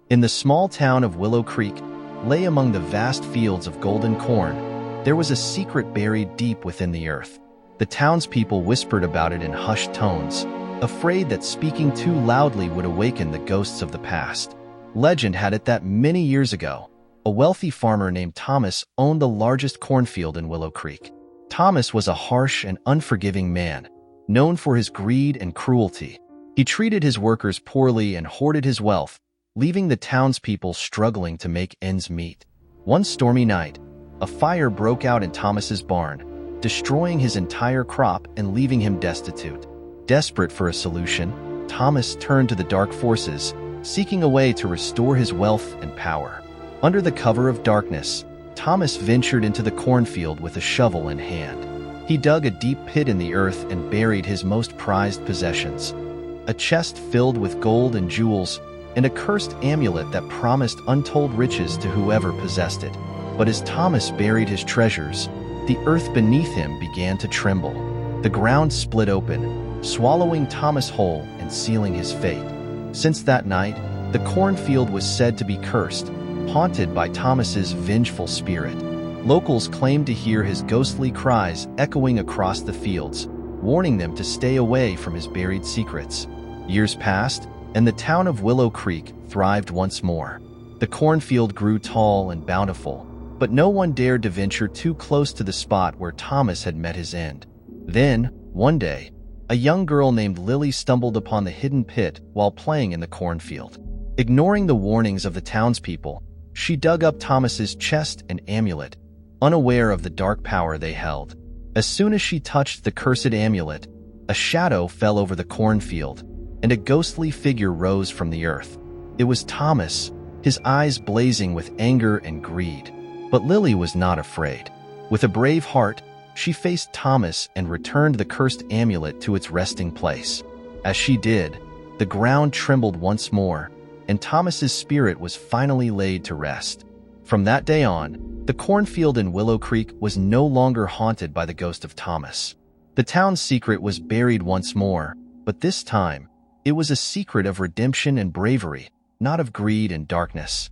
In the small town of Willow Creek, lay among the vast fields of golden corn, there was a secret buried deep within the earth. The townspeople whispered about it in hushed tones, afraid that speaking too loudly would awaken the ghosts of the past. Legend had it that many years ago, a wealthy farmer named Thomas owned the largest cornfield in Willow Creek. Thomas was a harsh and unforgiving man, known for his greed and cruelty. He treated his workers poorly and hoarded his wealth, leaving the townspeople struggling to make ends meet. One stormy night, a fire broke out in Thomas's barn, destroying his entire crop and leaving him destitute. Desperate for a solution, Thomas turned to the dark forces, seeking a way to restore his wealth and power. Under the cover of darkness, Thomas ventured into the cornfield with a shovel in hand. He dug a deep pit in the earth and buried his most prized possessions, a chest filled with gold and jewels, and a cursed amulet that promised untold riches to whoever possessed it. But as Thomas buried his treasures, the earth beneath him began to tremble. The ground split open, swallowing Thomas whole and sealing his fate. Since that night, the cornfield was said to be cursed, haunted by Thomas's vengeful spirit. Locals claimed to hear his ghostly cries echoing across the fields, warning them to stay away from his buried secrets. Years passed, and the town of Willow Creek thrived once more. The cornfield grew tall and bountiful, but no one dared to venture too close to the spot where Thomas had met his end. Then, one day, a young girl named Lily stumbled upon the hidden pit while playing in the cornfield. Ignoring the warnings of the townspeople, she dug up Thomas's chest and amulet, unaware of the dark power they held. As soon as she touched the cursed amulet, a shadow fell over the cornfield, and a ghostly figure rose from the earth. It was Thomas, his eyes blazing with anger and greed. But Lily was not afraid. With a brave heart, she faced Thomas and returned the cursed amulet to its resting place. As she did, the ground trembled once more, and Thomas's spirit was finally laid to rest. From that day on, the cornfield in Willow Creek was no longer haunted by the ghost of Thomas. The town's secret was buried once more, but this time, it was a secret of redemption and bravery, not of greed and darkness.